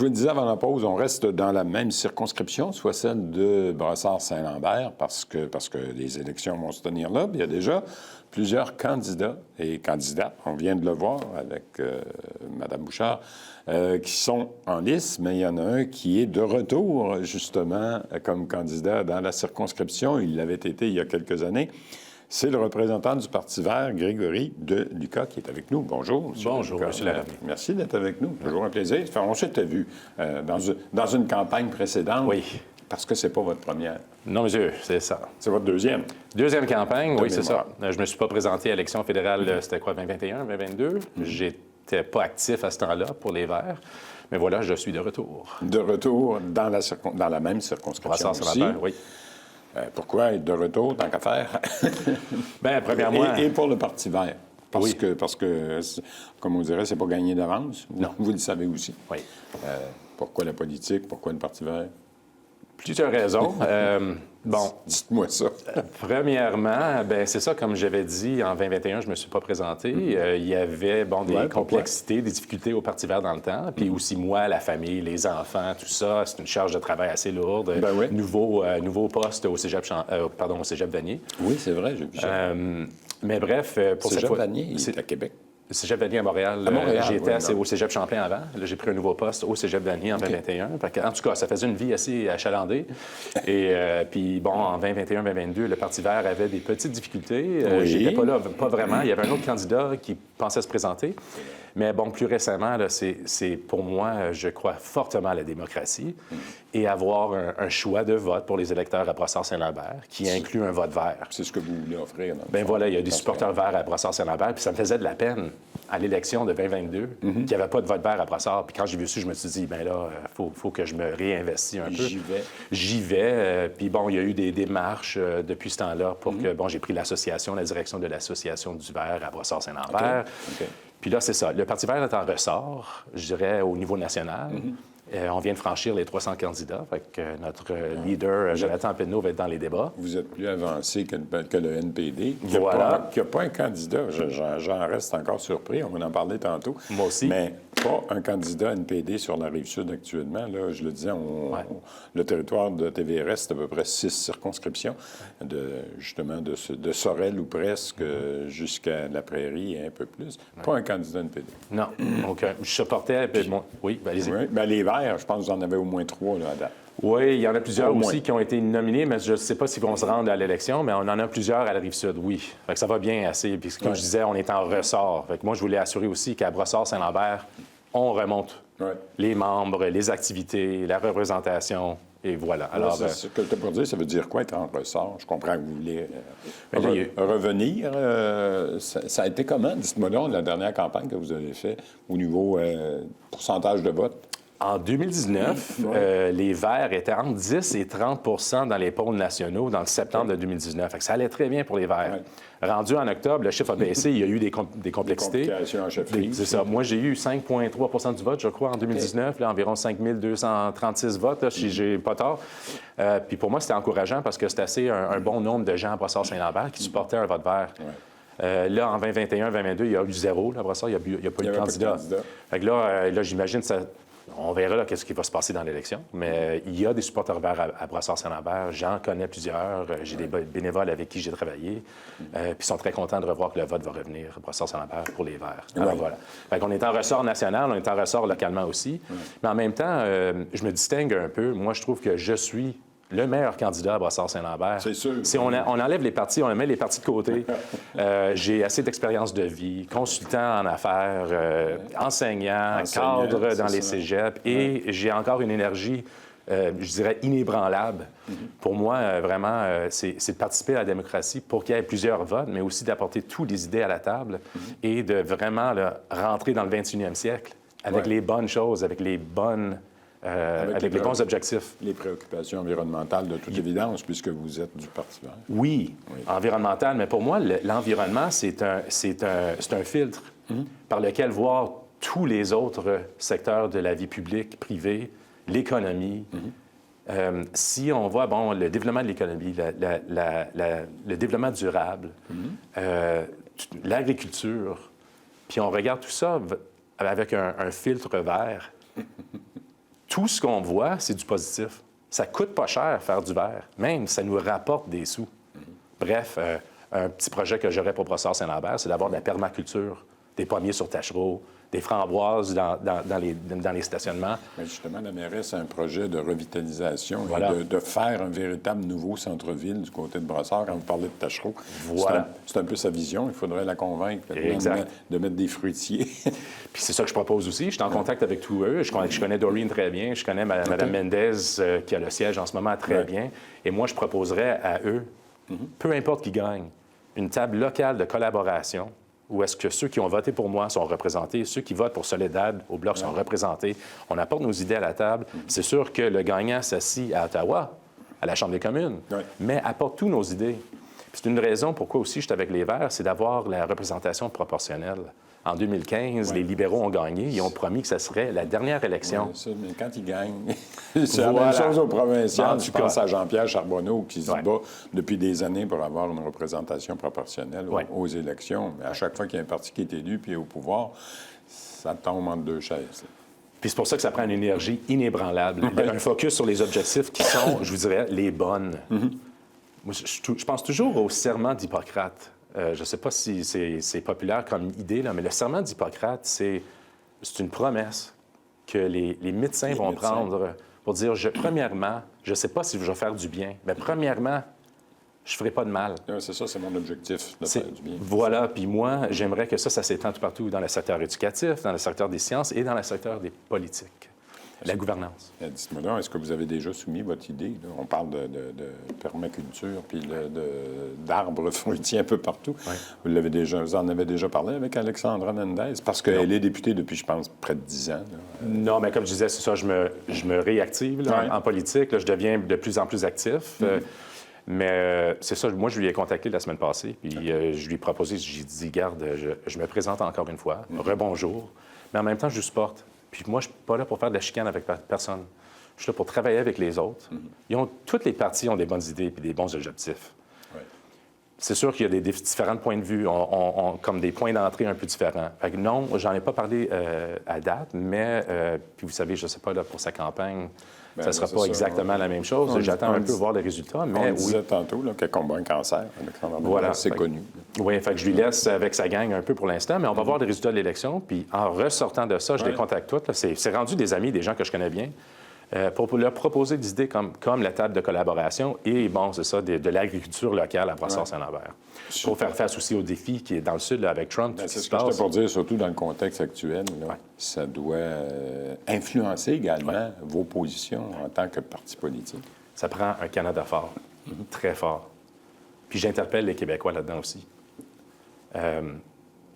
vous le disais avant la pause, on reste dans la même circonscription, soit celle de Brossard-Saint-Lambert, parce que les élections vont se tenir là. Puis il y a déjà plusieurs candidats et candidates, on vient de le voir avec Mme Bouchard, qui sont en lice, mais il y en a un qui est de retour, justement, comme candidat dans la circonscription. Il l'avait été il y a quelques années. C'est le représentant du Parti vert, Grégory de Lucas, qui est avec nous. Bonjour, M. Bonjour, M. Larrivée. Merci d'être avec nous. Toujours un plaisir. Enfin, on s'était vu dans une campagne précédente. Oui. Parce que c'est pas votre première. Non, monsieur, c'est ça. C'est votre deuxième. Deuxième campagne, oui, c'est ça. mémoire. Je me suis pas présenté à l'élection fédérale, c'était quoi, 2021, 2022? J'étais pas actif à ce temps-là pour les Verts. Mais voilà, je suis de retour. De retour dans la même circonscription aussi. Brassard-Saint-Lambert, oui. Pourquoi être de retour, tant qu'à faire? Bien, premièrement... Et pour le Parti vert. Parce que, comme on dirait, c'est pas gagné d'avance. Non. Vous le savez aussi. Oui. Pourquoi la politique? Pourquoi le Parti vert? Plusieurs raisons. Bon, Dites-moi ça. premièrement, ben c'est ça, comme j'avais dit, en 2021, je ne me suis pas présenté. Il y avait, des complexités, des difficultés au Parti vert dans le temps. Puis aussi, moi, la famille, les enfants, tout ça, c'est une charge de travail assez lourde. Ben oui. Nouveau poste au cégep, au cégep Vanier. Oui, c'est vrai, j'ai vu ça. Mais bref, pour cette Cégep fois... Vanier, il est à Québec. Cégep Vanier à Montréal. À Montréal, J'étais oui, au Cégep Champlain avant. Là, j'ai pris un nouveau poste au Cégep Vanier en 2021. En tout cas, ça faisait une vie assez achalandée. Et puis, bon, en 2021, 2022, le Parti vert avait des petites difficultés. Oui. J'étais pas là, pas vraiment. Il y avait un autre candidat qui pensait se présenter. Mais bon, plus récemment, là, c'est pour moi, je crois fortement à la démocratie et avoir un choix de vote pour les électeurs à Brossard-Saint-Lambert qui inclut un vote vert. C'est ce que vous voulez offrir. Bien voilà, il y a des supporters verts à Brossard-Saint-Lambert, puis ça me faisait de la peine à l'élection de 2022 qu'il n'y avait pas de vote vert à Brossard. Puis quand j'ai vu ça, je me suis dit, bien là, faut que je me réinvestis un peu. J'y vais. Puis bon, il y a eu des démarches depuis ce temps-là pour que, bon, j'ai pris la direction de l'Association du vert à Brossard-Saint-Lambert. OK. Puis là, c'est ça. Le Parti vert est en ressort, je dirais, au niveau national. On vient de franchir les 300 candidats. Fait que notre leader, Jonathan Penneau, va être dans les débats. Vous êtes plus avancé que le NPD, qui Voilà. n'a pas un candidat. J'en reste encore surpris. On va en parler tantôt. Moi aussi. Mais pas un candidat NPD sur la Rive-Sud actuellement. Là, je le disais, le territoire de TVRS, c'est à peu près 6 circonscriptions, justement de Sorel ou presque jusqu'à la Prairie et un peu plus. Pas un candidat NPD. Non. Donc, je supportais... Oui, allez-y. Oui. Ben, les Verts, je pense que vous en avez au moins 3 là, à date. Oui, il y en a plusieurs Au moins. aussi qui ont été nominés, mais je ne sais pas s'ils vont se rendre à l'élection, mais on en a plusieurs à la Rive-Sud, oui. Fait que ça va bien assez. Puis comme je disais, on est en ressort. Fait que moi, je voulais assurer aussi qu'à Brossard-Saint-Lambert, on remonte les membres, les activités, la représentation, et voilà. Alors, ce que tu as pour dire, ça veut dire quoi être en ressort? Je comprends que vous voulez revenir. Ça a été comment? Dites-moi donc, la dernière campagne que vous avez faite au niveau pourcentage de vote. En 2019, les Verts étaient entre 10 et 30 dans les pôles nationaux dans le septembre de 2019. Fait que ça allait très bien pour les Verts. Rendu en octobre, le chiffre a baissé. Il y a eu des complexités. Complications en chefferie. C'est ça. Moi, j'ai eu 5,3 du vote, je crois, en 2019. Là, environ 5 236 votes, là, si j'ai pas tort. Puis pour moi, c'était encourageant parce que c'était assez un bon nombre de gens à Brossard-Saint-Lambert qui supportaient un vote vert. Là, en 2021, 2022, il y a eu zéro. Là, à Brossard, il n'y a pas eu de candidat. Fait que là, j'imagine ça... On verra là qu'est-ce qui va se passer dans l'élection, mais il y a des supporters verts à Brossard-Saint-Lambert. J'en connais plusieurs. J'ai des bénévoles avec qui j'ai travaillé. Puis ils sont très contents de revoir que le vote va revenir à Brossard-Saint-Lambert pour les Verts. Alors voilà. Fait qu'on est en ressort national, on est en ressort localement aussi. Mais en même temps, je me distingue un peu. Moi, je trouve que je suis le meilleur candidat à Brossard-Saint-Lambert. C'est sûr. Si on enlève les partis, on met les partis de côté. J'ai assez d'expérience de vie, consultant en affaires, enseignant, cadre dans les cégeps, et j'ai encore une énergie, je dirais, inébranlable. Pour moi, vraiment, c'est de participer à la démocratie pour qu'il y ait plusieurs votes, mais aussi d'apporter toutes les idées à la table et de vraiment là, rentrer dans le 21e siècle avec les bonnes choses, avec les bonnes... avec les bons objectifs. Les préoccupations environnementales, de toute évidence, puisque vous êtes du Parti vert. Oui, environnemental, mais pour moi, l'environnement, c'est un filtre par lequel voir tous les autres secteurs de la vie publique, privée, l'économie. Si on voit, bon, le développement de l'économie, le développement durable, l'agriculture, puis on regarde tout ça avec un filtre vert, tout ce qu'on voit, c'est du positif. Ça coûte pas cher faire du verre. Même, ça nous rapporte des sous. Bref, un petit projet que j'aurais pour Brossard Saint-Lambert, c'est d'avoir de la permaculture, des pommiers sur Tachereau, des framboises dans les stationnements. Mais justement, la mairesse a un projet de revitalisation Voilà. et de faire un véritable nouveau centre-ville du côté de Brossard. Quand vous parlez de Tachereau, Voilà. c'est un peu sa vision. Il faudrait la convaincre Exact. de mettre des fruitiers. Puis c'est ça que je propose aussi. Je suis en contact avec tous eux. Je connais Doreen très bien. Je connais Mme Mendez, qui a le siège en ce moment, très bien. Et moi, je proposerais à eux, peu importe qui gagne, une table locale de collaboration où est-ce que ceux qui ont voté pour moi sont représentés, ceux qui votent pour Soledad au Bloc sont représentés. On apporte nos idées à la table. C'est sûr que le gagnant s'assit à Ottawa, à la Chambre des communes, mais apporte tous nos idées. Puis c'est une raison pourquoi aussi je suis avec les Verts, c'est d'avoir la représentation proportionnelle. En 2015, les libéraux ont gagné. Ils ont promis que ce serait la dernière élection. Oui, ça, mais quand ils gagnent, c'est la même chose au provincial. Je pense à Jean-Pierre Charbonneau qui se bat depuis des années pour avoir une représentation proportionnelle aux élections. Mais à chaque fois qu'il y a un parti qui est élu puis au pouvoir, ça tombe entre deux chaises. Puis c'est pour ça que ça prend une énergie inébranlable. Un focus sur les objectifs qui sont, je vous dirais, les bonnes. Moi, je pense toujours au serment d'Hippocrate. Je ne sais pas si c'est populaire comme idée, là, mais le serment d'Hippocrate, c'est une promesse que les médecins vont prendre pour dire, premièrement, je ne sais pas si je vais faire du bien, mais premièrement, je ne ferai pas de mal. C'est ça, c'est mon objectif, de faire du bien. Voilà, puis moi, j'aimerais que ça s'étende partout dans le secteur éducatif, dans le secteur des sciences et dans le secteur des politiques. La gouvernance. Dites-moi donc, est-ce que vous avez déjà soumis votre idée? Là? On parle de permaculture puis d'arbres fruitiers un peu partout. Oui. Vous en avez déjà parlé avec Alexandra Mendez? Parce qu'elle est députée depuis, je pense, près de 10 ans. Non, mais comme je disais, c'est ça, je me réactive là, en politique. Là, je deviens de plus en plus actif. Mais c'est ça, moi, je lui ai contacté la semaine passée, puis je lui ai proposé, j'ai dit, garde, je me présente encore une fois, rebonjour, mais en même temps, je supporte. Puis moi, je ne suis pas là pour faire de la chicane avec personne. Je suis là pour travailler avec les autres. Toutes les partis ont des bonnes idées et des bons objectifs. Ouais. C'est sûr qu'il y a des différents points de vue, comme des points d'entrée un peu différents. Fait que non, j'en ai pas parlé à date, mais puis vous savez, je ne sais pas, là, pour sa campagne, ça ne sera pas exactement la même chose. J'attends un peu voir les résultats, mais on disait tantôt qu'elle combat un cancer. Voilà. C'est connu. Oui, fait que je lui laisse avec sa gang un peu pour l'instant, mais on va voir les résultats de l'élection. Puis en ressortant de ça, je les contacte toutes. C'est rendu des amis, des gens que je connais bien, pour leur proposer des idées comme la table de collaboration et, bon, c'est ça, de l'agriculture locale à Brossard-Saint-Lambert. Pour faire face aussi au défi qui est dans le sud, là, avec Trump. C'est ce que j'étais pour dire, surtout dans le contexte actuel. Là, ça doit influencer également vos positions en tant que parti politique. Ça prend un Canada fort, très fort. Puis j'interpelle les Québécois là-dedans aussi. Il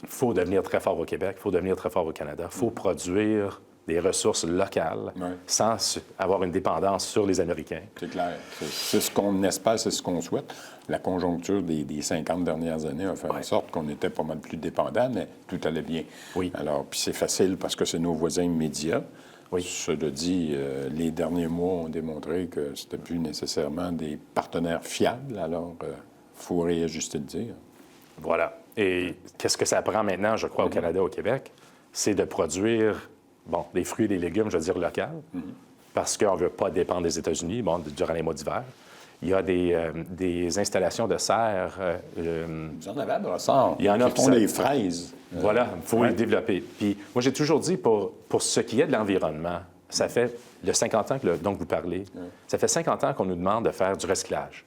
faut devenir très fort au Québec, il faut devenir très fort au Canada. Il faut produire des ressources locales sans avoir une dépendance sur les Américains. C'est clair. C'est ce qu'on espère, c'est ce qu'on souhaite. La conjoncture des 50 dernières années a fait en sorte qu'on était pas mal plus dépendants, mais tout allait bien. Oui. Alors, puis c'est facile parce que c'est nos voisins immédiats. Oui. Cela dit, les derniers mois ont démontré que c'était plus nécessairement des partenaires fiables. Alors, il faut réajuster le tir. Voilà. Et qu'est-ce que ça prend maintenant, je crois, au Canada, au Québec? C'est de produire, bon, des fruits et des légumes, je veux dire, locaux, parce qu'on ne veut pas dépendre des États-Unis, bon, durant les mois d'hiver. Il y a des installations de serre. Vous en avez à Brossard. Il y en a qui font des fraises. Voilà, il faut les développer. Puis moi, j'ai toujours dit, pour ce qui est de l'environnement, ça fait le 50 ans dont vous parlez, ça fait 50 ans qu'on nous demande de faire du recyclage,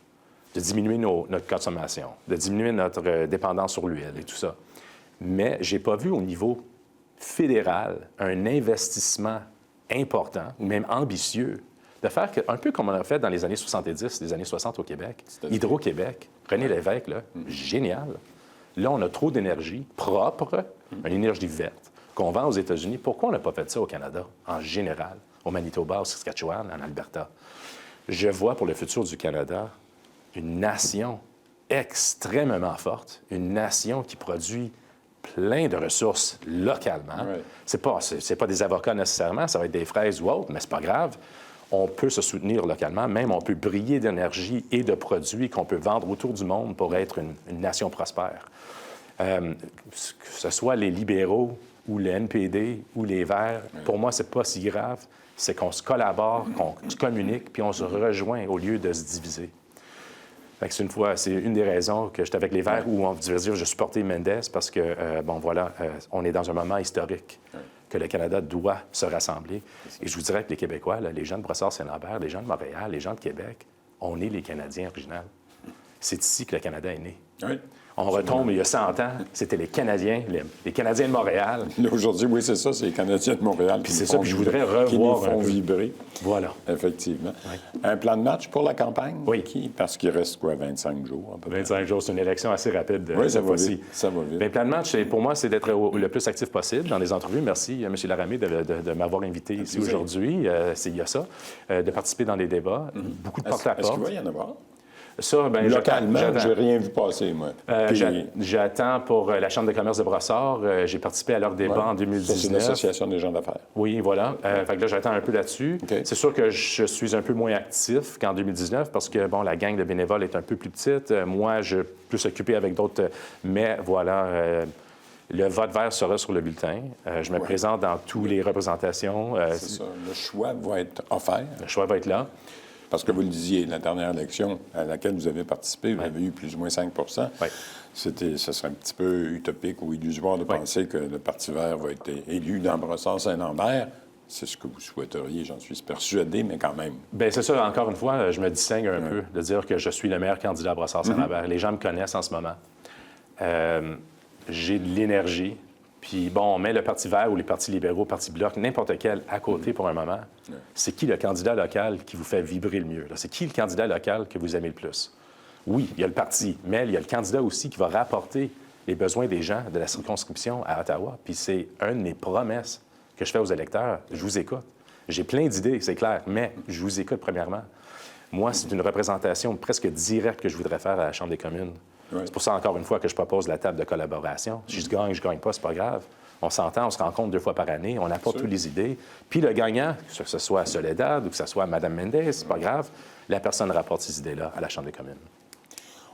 de diminuer notre consommation, de diminuer notre dépendance sur l'huile et tout ça. Mais je n'ai pas vu au niveau fédéral un investissement important, ou même ambitieux, de faire un peu comme on a fait dans les années 70, les années 60 au Québec. Hydro-Québec, René Lévesque, là, génial. Là, on a trop d'énergie propre, une énergie verte, qu'on vend aux États-Unis. Pourquoi on n'a pas fait ça au Canada, en général, au Manitoba, au Saskatchewan, en Alberta? Je vois pour le futur du Canada une nation extrêmement forte, une nation qui produit plein de ressources localement. Ouais. C'est pas des avocats nécessairement, ça va être des fraises ou autres, mais c'est pas grave. On peut se soutenir localement, même on peut briller d'énergie et de produits qu'on peut vendre autour du monde pour être une nation prospère. Que ce soit les libéraux ou le NPD ou les Verts, pour moi, c'est pas si grave. C'est qu'on se collabore, qu'on se communique, puis on se rejoint au lieu de se diviser. Fait que c'est une des raisons que j'étais avec les Verts où on veut dire je supportais Mendes parce que, on est dans un moment historique que le Canada doit se rassembler. Et je vous dirais que les Québécois, là, les gens de Brossard-Saint-Lambert, les gens de Montréal, les gens de Québec, on est les Canadiens originaux. C'est ici que le Canada est né. Oui. On retombe il y a 100 ans, c'était les Canadiens, les Canadiens de Montréal. Aujourd'hui, oui, c'est ça, c'est les Canadiens de Montréal Puis c'est ça, puis je voudrais revoir qui nous font un peu. vibrer. Voilà. Effectivement. Un plan de match pour la campagne? Oui. Parce qu'il reste, 25 jours à peu près? 25 jours, c'est une élection assez rapide. Oui, ça cette va fois-ci. vite. Ça va vite. Bien, plan de match, pour moi, c'est d'être le plus actif possible dans les entrevues. Merci, M. Laramé, de m'avoir invité ici aujourd'hui. Il y a ça. De participer dans les débats. Beaucoup de Est-ce porte-à-porte. qu'il va y en avoir? Ça, bien, Localement, j'attends. j'ai rien vu passer, moi. Puis- J'attends pour la Chambre de commerce de Brossard. J'ai participé à leur débat en Ça, c'est 2019. l'Association des gens d'affaires. Oui, voilà. Fait que là, j'attends un peu là-dessus. OK. C'est sûr que je suis un peu moins actif qu'en 2019 parce que, bon, la gang de bénévoles est un peu plus petite. Moi, je suis plus occupé avec d'autres. Mais voilà, le vote vert sera sur le bulletin. Je me présente dans toutes les représentations. C'est ça. Le choix va être offert. Le choix va être là. Parce que vous le disiez, la dernière élection à laquelle vous avez participé, vous avez eu plus ou moins 5 Oui. Ce serait un petit peu utopique ou illusoire de penser que le Parti vert va être élu dans Brossard-Saint-Lambert. C'est ce que vous souhaiteriez, j'en suis persuadé, mais quand même. Bien, c'est ça, encore une fois, je me distingue un peu de dire que je suis le meilleur candidat à Brossard-Saint-Lambert. Les gens me connaissent en ce moment. J'ai de l'énergie. Puis, bon, on met le Parti vert ou les partis libéraux, Parti bloc, n'importe quel, à côté pour un moment. C'est qui le candidat local qui vous fait vibrer le mieux? Là? C'est qui le candidat local que vous aimez le plus? Oui, il y a le parti, mais il y a le candidat aussi qui va rapporter les besoins des gens de la circonscription à Ottawa. Puis c'est une de mes promesses que je fais aux électeurs. Je vous écoute. J'ai plein d'idées, c'est clair, mais je vous écoute premièrement. Moi, c'est une représentation presque directe que je voudrais faire à la Chambre des communes. Oui. C'est pour ça, encore une fois, que je propose la table de collaboration. Si je gagne pas, c'est pas grave. On s'entend, on se rencontre 2 fois par année, on apporte toutes les idées. Puis le gagnant, que ce soit Soledad ou que ce soit Mme Mendes, c'est pas grave, la personne rapporte ces idées-là à la Chambre des communes.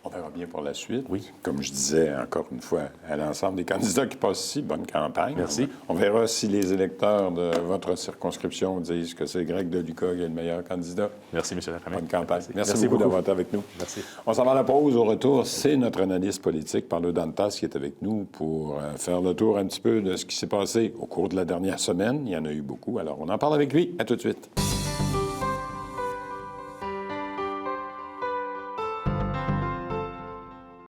On verra bien pour la suite. Oui. Comme je disais, encore une fois, à l'ensemble des candidats qui passent ici, bonne campagne. Merci. On verra si les électeurs de votre circonscription disent que c'est Greg Deluca qui est le meilleur candidat. Merci, M. Laramé. Bonne campagne. Merci beaucoup d'avoir été avec nous. Merci. On s'en va à la pause. Au retour, c'est notre analyste politique, Paulo Dantas, qui est avec nous pour faire le tour un petit peu de ce qui s'est passé au cours de la dernière semaine. Il y en a eu beaucoup, alors on en parle avec lui. À tout de suite.